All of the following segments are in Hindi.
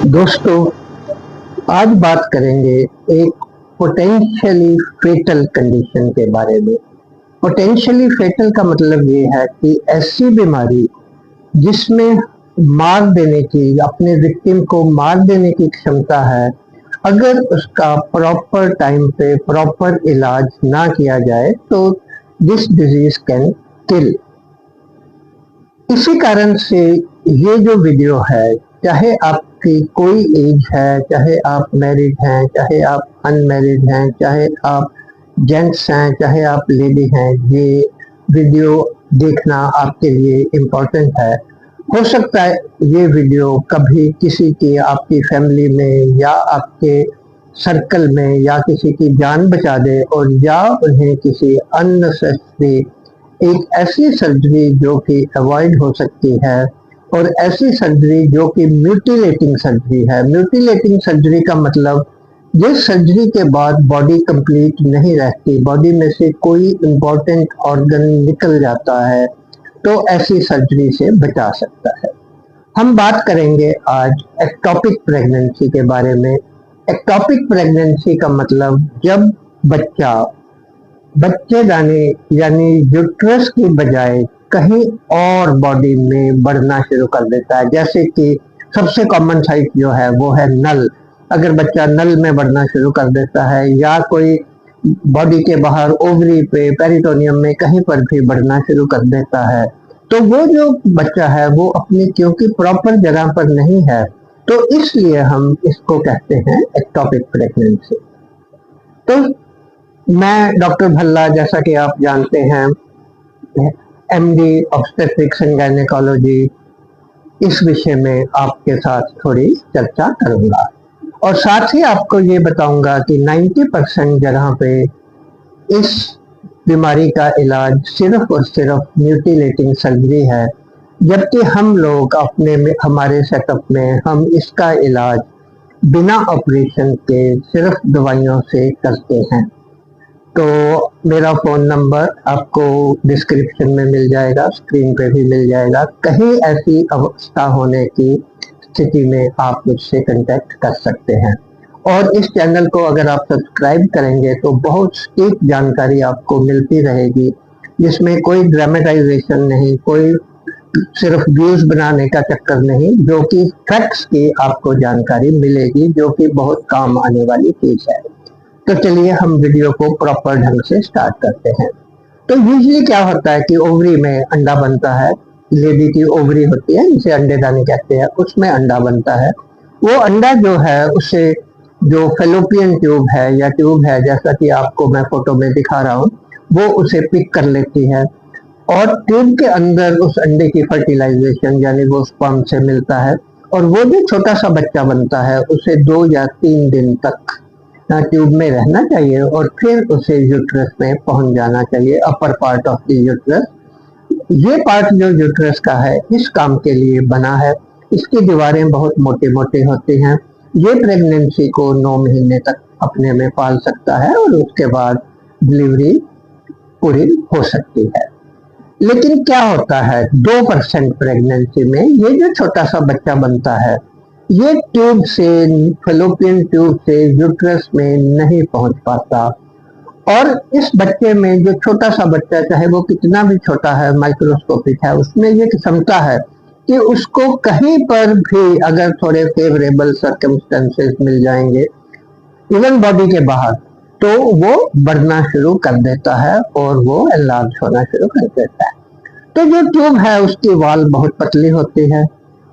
दोस्तों, आज बात करेंगे एक पोटेंशियली फेटल कंडीशन के बारे में। पोटेंशियली फेटल का मतलब ये है कि ऐसी बीमारी जिसमें मार देने की, अपने विक्टिम को मार देने की क्षमता है, अगर उसका प्रॉपर टाइम पे प्रॉपर इलाज ना किया जाए तो दिस डिजीज कैन किल। इसी कारण से ये जो वीडियो है, चाहे आपकी कोई एज है, चाहे आप मैरिड हैं, चाहे आप अनमैरिड हैं, चाहे आप जेंट्स हैं, चाहे आप लेडी हैं, ये वीडियो देखना आपके लिए इम्पोर्टेंट है। हो सकता है ये वीडियो कभी किसी की, आपकी फैमिली में या आपके सर्कल में या किसी की जान बचा दे, और या उन्हें किसी अननेसेसरी एक ऐसी सर्जरी जो कि अवॉइड हो सकती है, और ऐसी सर्जरी जो कि म्यूटिलेटिंग सर्जरी है। म्यूटिलेटिंग सर्जरी का मतलब जिस सर्जरी के बाद बॉडी कंप्लीट नहीं रहती, बॉडी में से कोई इम्पोर्टेंट ऑर्गन निकल जाता है, तो ऐसी सर्जरी से बचा सकता है। हम बात करेंगे आज एक्टोपिक प्रेगनेंसी के बारे में। एक्टोपिक प्रेगनेंसी का मतलब जब बच्चेदानी यानी यूट्रस की बजाय कहीं और बॉडी में बढ़ना शुरू कर देता है। जैसे कि सबसे कॉमन साइट जो है वो है नल। अगर बच्चा नल में बढ़ना शुरू कर देता है, या कोई बॉडी के बाहर ओवरी पे, पेरिटोनियम में कहीं पर भी बढ़ना शुरू कर देता है, तो वो जो बच्चा है वो अपनी, क्योंकि प्रॉपर जगह पर नहीं है, तो इसलिए हम इसको कहते हैं एक्टोपिक प्रेगनेंसी। तो मैं डॉक्टर भल्ला, जैसा कि आप जानते हैं, एमडी ऑब्स्टेट्रिक्स एंड गायनेकोलॉजी, इस विषय में आपके साथ थोड़ी चर्चा करूंगा, और साथ ही आपको ये बताऊंगा कि 90% जगह पे इस बीमारी का इलाज सिर्फ और सिर्फ म्यूटिलेटिंग सर्जरी है, जबकि हम लोग हमारे सेटअप में हम इसका इलाज बिना ऑपरेशन के सिर्फ दवाइयों से करते हैं। तो मेरा फ़ोन नंबर आपको डिस्क्रिप्शन में मिल जाएगा, स्क्रीन पे भी मिल जाएगा। कहीं ऐसी अवस्था होने की स्थिति में आप मुझसे कांटेक्ट कर सकते हैं। और इस चैनल को अगर आप सब्सक्राइब करेंगे तो बहुत सटीक जानकारी आपको मिलती रहेगी, जिसमें कोई ड्रामेटाइजेशन नहीं, कोई सिर्फ व्यूज बनाने का चक्कर नहीं, जो कि फैक्ट्स की आपको जानकारी मिलेगी, जो कि बहुत काम आने वाली चीज है। तो चलिए हम वीडियो को प्रॉपर ढंग से स्टार्ट करते हैं। तो यूजली क्या होता है कि ओवरी में अंडा बनता है, लेडी की ओवरी होती है, जिसे अंडेदानी कहते हैं, उसमें अंडा बनता है। वो अंडा जो है उसे, जो फेलोपियन ट्यूब है या ट्यूब है, जैसा कि आपको मैं फोटो में दिखा रहा हूँ, वो उसे पिक कर लेती है, और ट्यूब के अंदर उस अंडे की फर्टिलाइजेशन यानी वो स्पर्म से मिलता है, और वो जो छोटा सा बच्चा बनता है उसे 2 या 3 दिन तक ट्यूब में रहना चाहिए, और फिर उसे यूट्रस में पहुंच जाना चाहिए, upper part of the uterus. ये पार्ट जो यूट्रस का है इस काम के लिए बना है। इसकी दीवारें बहुत मोटी मोटी होती हैं। ये प्रेगनेंसी को 9 महीने तक अपने में पाल सकता है, और उसके बाद डिलीवरी पूरी हो सकती है। लेकिन क्या होता है, 2% प्रेगनेंसी में ये जो छोटा सा बच्चा बनता है, ये ट्यूब से, फेलोपियन ट्यूब से यूट्रस में नहीं पहुंच पाता, और इस बच्चे में, जो छोटा सा बच्चा, चाहे वो कितना भी छोटा है, माइक्रोस्कोपिक है, उसमें ये क्षमता है कि उसको कहीं पर भी अगर थोड़े फेवरेबल सर्कमस्टेंसेस मिल जाएंगे, इवन बॉडी के बाहर, तो वो बढ़ना शुरू कर देता है और वो एनलार्ज होना शुरू कर देता है। तो जो ट्यूब है उसकी वाल बहुत पतली होती है,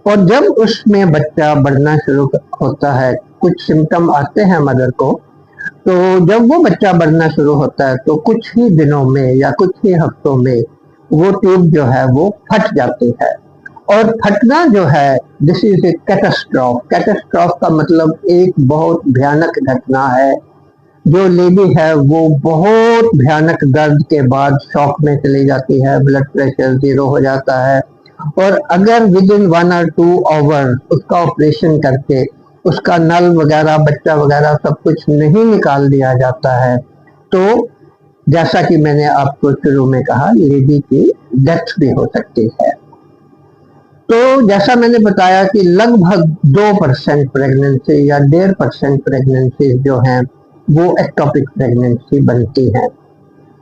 और जब उसमें बच्चा बढ़ना शुरू होता है, कुछ सिम्टम आते हैं मदर को, तो जब वो बच्चा बढ़ना शुरू होता है तो कुछ ही दिनों में या कुछ ही हफ्तों में वो ट्यूब जो है वो फट जाती है। और फटना जो है, this is a catastrophe. Catastrophe का मतलब एक बहुत भयानक घटना है। जो लेडी है वो बहुत भयानक दर्द के बाद शॉक में चली जाती है, ब्लड प्रेशर 0 हो जाता है, और अगर विद इन 1 or 2 आवर उसका ऑपरेशन करके उसका नल वगैरह, बच्चा वगैरह सब कुछ नहीं निकाल दिया जाता है, तो जैसा कि मैंने आपको शुरू में कहा, लेडी की डेथ भी हो सकती है। तो जैसा मैंने बताया कि लगभग 2% प्रेगनेंसी या 1.5% प्रेगनेंसी जो हैं वो एक्टोपिक प्रेगनेंसी बनती हैं।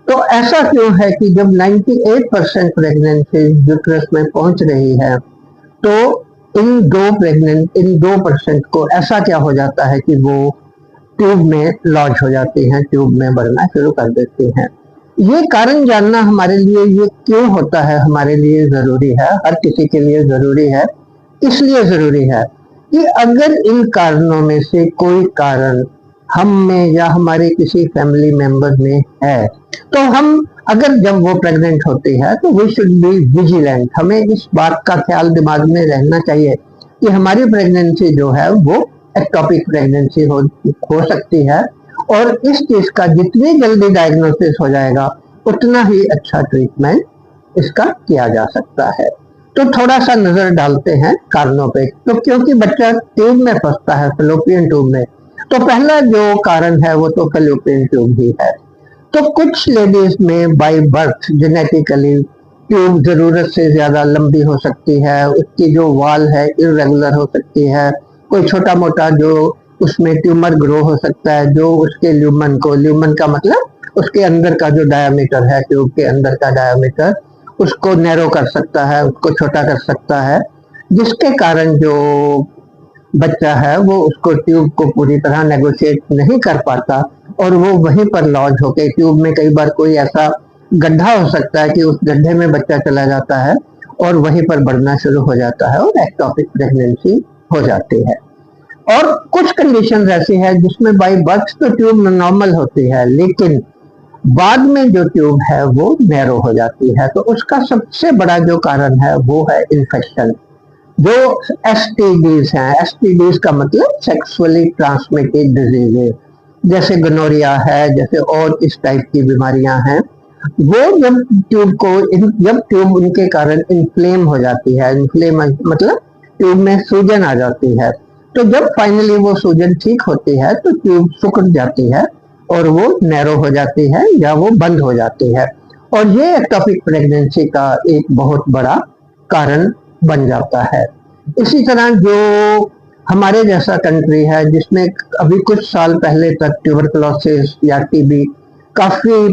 तो ऐसा क्यों है कि जब 98% प्रेगनेंसी यूट्रस में पहुंच रही है तो इन 2% को ऐसा क्या हो जाता है कि वो ट्यूब में लॉन्च हो जाती हैं, ट्यूब में बढ़ना शुरू कर देती हैं। ये कारण जानना हमारे लिए, ये क्यों होता है हमारे लिए जरूरी है, हर किसी के लिए जरूरी है। इसलिए जरूरी है कि अगर इन कारणों में से कोई कारण हम में या हमारे किसी फैमिली मेंबर में है तो हम, अगर जब वो प्रेग्नेंट होती है तो वी शुड बी विजिलेंट। हमें इस बात का ख्याल दिमाग में रहना चाहिए कि हमारी प्रेगनेंसी जो है वो एक्टोपिक प्रेगनेंसी हो सकती है, और इस चीज का जितनी जल्दी डायग्नोसिस हो जाएगा उतना ही अच्छा ट्रीटमेंट इसका किया जा सकता है। तो थोड़ा सा नजर डालते हैं कारणों पे। तो क्योंकि बच्चा ट्यूब में फंसता है, फेलोपियन ट्यूब में, तो पहला जो कारण है वो तो फेलोपियन ट्यूब ही है। तो कुछ लेडीज में बाय बर्थ जेनेटिकली ट्यूब जरूरत से ज्यादा लंबी हो सकती है, उसकी जो वॉल है इरेगुलर हो सकती है, कोई छोटा मोटा जो उसमें ट्यूमर ग्रो हो सकता है जो उसके ल्यूमन को, ल्यूमन का मतलब उसके अंदर का जो डायामीटर है, ट्यूब के अंदर का डायामीटर, उसको नैरो कर सकता है, उसको छोटा कर सकता है, जिसके कारण जो बच्चा है वो उसको ट्यूब को पूरी तरह नेगोशिएट नहीं कर पाता और वो वहीं पर लॉन्च होके, ट्यूब में कई बार कोई ऐसा गड्ढा हो सकता है कि उस गड्ढे में बच्चा चला जाता है और वहीं पर बढ़ना शुरू हो जाता है और एक्टोपिक प्रेगनेंसी हो जाती है। और कुछ कंडीशन ऐसी है जिसमें बाई बर्थ तो ट्यूब नॉर्मल होती है, लेकिन बाद में जो ट्यूब है वो नैरो हो जाती है। तो उसका सबसे बड़ा जो कारण है वो है इन्फेक्शन। जो एसटीडीज हैं, एसटीडीज का मतलब सेक्सुअली ट्रांसमिटेड डिजीजेज, जैसे गनोरिया है, जैसे और इस टाइप की बीमारियां हैं, वो जब ट्यूब उनके कारण इन्फ्लेम हो जाती है, इन्फ्लेम मतलब ट्यूब में सूजन आ जाती है, तो जब फाइनली वो सूजन ठीक होती है तो ट्यूब सिकुड़ जाती है और वो नैरो हो जाती है या वो बंद हो जाती है, और ये एक्टोपिक प्रेगनेंसी का एक बहुत बड़ा कारण बन जाता है। इसी तरह जो हमारे जैसा कंट्री है जिसमें अभी कुछ साल पहले तक ट्यूबरकुलोसिस या टीबी काफी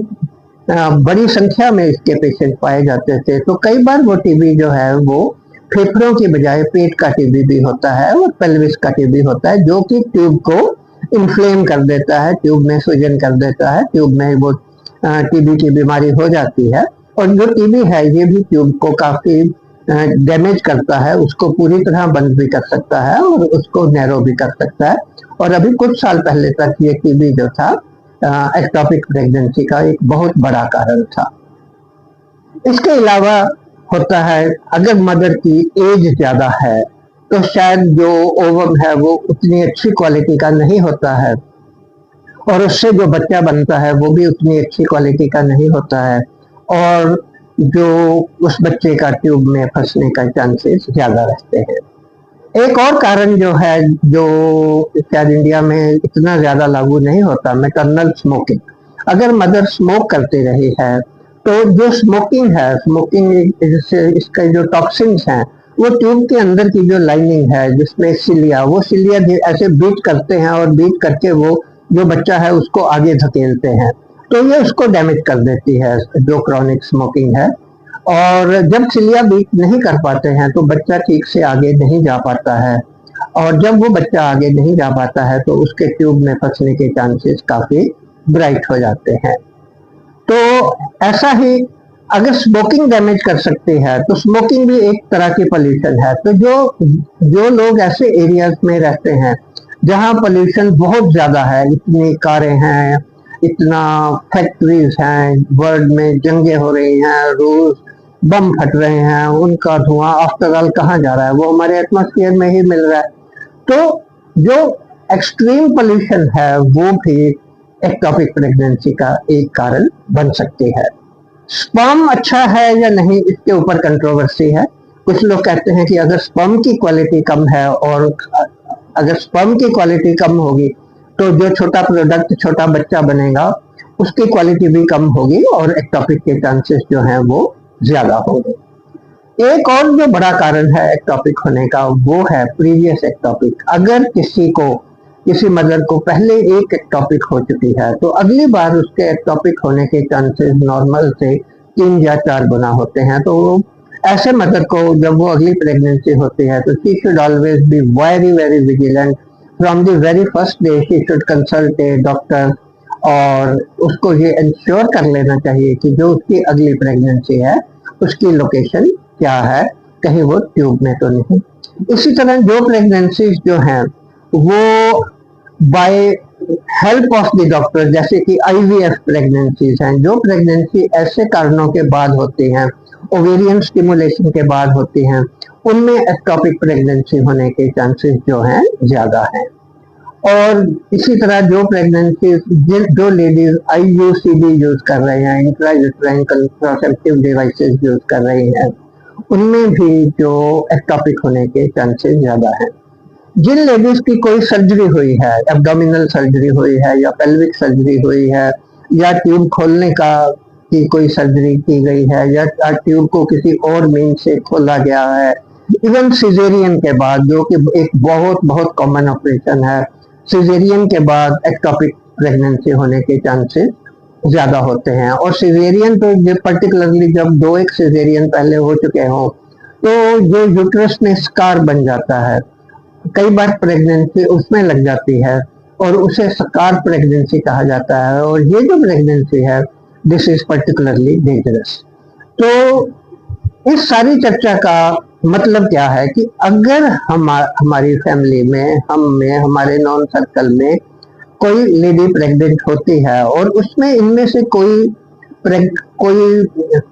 बड़ी संख्या में इसके पेशेंट पाए जाते थे, तो कई बार वो टीबी जो है वो फेफड़ों की बजाय पेट का टीबी भी होता है और पेल्विस का टीबी होता है, जो कि ट्यूब को इन्फ्लेम कर देता है, ट्यूब में सूजन कर देता है, ट्यूब में वो टीबी की बीमारी हो जाती है। और जो टीबी है ये भी ट्यूब को काफी डैमेज करता है, उसको पूरी तरह बंद भी कर सकता है और उसको नैरो भी कर सकता है। और अभी कुछ साल पहले तक ये टीबी जो था एक्टोपिक प्रेगनेंसी का एक बहुत बड़ा कारण था। इसके अलावा होता है अगर मदर की एज ज्यादा है तो शायद जो ओवम है वो उतनी अच्छी क्वालिटी का नहीं होता है और उससे जो बच्चा बनता है वो भी उतनी अच्छी क्वालिटी का नहीं होता है, और जो उस बच्चे का ट्यूब में फंसने का चांसेस ज्यादा रहते हैं। एक और कारण जो है, जो शायद इंडिया में इतना ज्यादा लागू नहीं होता, मैटरनल स्मोकिंग। अगर मदर स्मोक करती रही है तो जो स्मोकिंग है, स्मोकिंग इसके जो टॉक्सिन्स हैं वो ट्यूब के अंदर की जो लाइनिंग है जिसमें सिलिया, वो सिलिया ऐसे बीट करते हैं और बीट करके वो जो बच्चा है उसको आगे धकेलते हैं, तो ये उसको डैमेज कर देती है जो क्रॉनिक स्मोकिंग है। और जब सिलिया बीट नहीं कर पाते हैं तो बच्चा ठीक से आगे नहीं जा पाता है, और जब वो बच्चा आगे नहीं जा पाता है तो उसके ट्यूब में फंसने के चांसेस काफी ब्राइट हो जाते हैं। तो ऐसा ही अगर स्मोकिंग डैमेज कर सकती है तो स्मोकिंग भी एक तरह की पोल्यूशन है। तो जो लोग ऐसे एरियाज में रहते हैं जहां पोल्यूशन बहुत ज्यादा है, इतनी कारें हैं, इतना फैक्ट्रीज हैं, वर्ल्ड में जंगे हो रही हैं, रोज बम फट रहे हैं, उनका धुआं आफ्टर ऑल कहाँ जा रहा है, वो हमारे एटमॉस्फेयर में ही मिल रहा है। तो जो एक्सट्रीम पोल्यूशन है वो भी एक्टोपिक प्रेगनेंसी का एक कारण बन सकती है। स्पर्म अच्छा है या नहीं इसके ऊपर कंट्रोवर्सी है। कुछ लोग कहते हैं कि अगर स्पर्म की क्वालिटी कम है और अगर स्पर्म की क्वालिटी कम होगी तो जो छोटा प्रोडक्ट, छोटा बच्चा बनेगा उसकी क्वालिटी भी कम होगी और एक्टोपिक के चांसेस जो हैं वो ज्यादा होंगे। एक और जो बड़ा कारण है एक्टोपिक होने का, वो है प्रीवियस एक्टोपिक। अगर किसी मदर को पहले एक एक्टोपिक हो चुकी है तो अगली बार उसके एक्टोपिक होने के चांसेस नॉर्मल से 3 या 4 गुना होते हैं। तो ऐसे मदर को जब वो अगली प्रेगनेंसी होती है तो she should always be very very vigilant from the very first day. She should consult A doctor और उसको ये इंश्योर कर लेना चाहिए कि जो उसकी अगली प्रेगनेंसी है उसकी लोकेशन क्या है, कहीं वो ट्यूब में तो नहीं। इसी तरह जो प्रेगनेंसी जो हैं वो by help of the doctor, जैसे कि आईवीएफ प्रेगनेंसीज हैं, जो प्रेगनेंसी ऐसे कारणों के बाद होती हैं, ओवेरियन स्टिमुलेशन के बाद होती हैं, उनमें एक्टोपिक प्रेगनेंसी होने के चांसेस जो हैं ज्यादा हैं। और इसी तरह जो प्रेगनेंसी जो लेडीज आईयूसीडी यूज कर रहे हैं, इंट्रायूटेराइन कंट्रासेप्टिव डिवाइसेस यूज कर रही हैं, उनमें भी जो एक्टोपिक होने के चांसेस ज्यादा हैं। जिन लेडीज की कोई सर्जरी हुई है, एब्डोमिनल सर्जरी हुई है या पेल्विक सर्जरी हुई है या ट्यूब खोलने का की कोई सर्जरी की गई है या ट्यूब को किसी और मीन से खोला गया है, इवन सिजेरियन के बाद, जो कि एक बहुत बहुत कॉमन ऑपरेशन है, सिजेरियन के बाद एक्टोपिक प्रेगनेंसी होने के चांसेस ज्यादा होते हैं। और सिजेरियन तो पर्टिकुलरली जब 2-1 सिजेरियन पहले हो चुके हों तो जो यूट्रस में स्कार बन जाता है, कई बार प्रेगनेंसी उसमें लग जाती है और उसे स्कार प्रेगनेंसी कहा जाता है। और ये जो प्रेगनेंसी है दिस इज पर्टिकुलरली डेंजरस। तो इस सारी चर्चा का मतलब क्या है कि अगर हमारी फैमिली में, हमारे नॉन सर्कल में कोई लेडी प्रेग्नेंट होती है और उसमें इनमें से कोई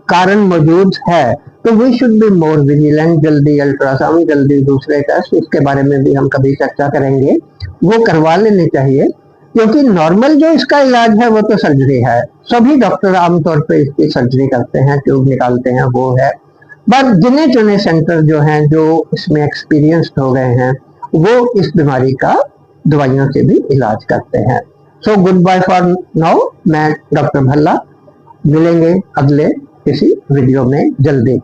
कारण मौजूद है तो we should be more vigilant. जल्दी अल्ट्रासाउंड, जल्दी दूसरे टेस्ट, इसके बारे में भी हम कभी चर्चा करेंगे, वो करवा लेने चाहिए। क्योंकि नॉर्मल जो इसका इलाज है वो तो सर्जरी है, सभी डॉक्टर आमतौर पे इसकी सर्जरी करते हैं, ट्यूब निकालते हैं, वो है। बट गिने चुने सेंटर जो हैं, जो इसमें एक्सपीरियंस्ड हो गए हैं, वो इस बीमारी का दवाइयों से भी इलाज करते हैं। So goodbye for now. मैं डॉक्टर भल्ला, मिलेंगे अगले किसी वीडियो में जल्दी।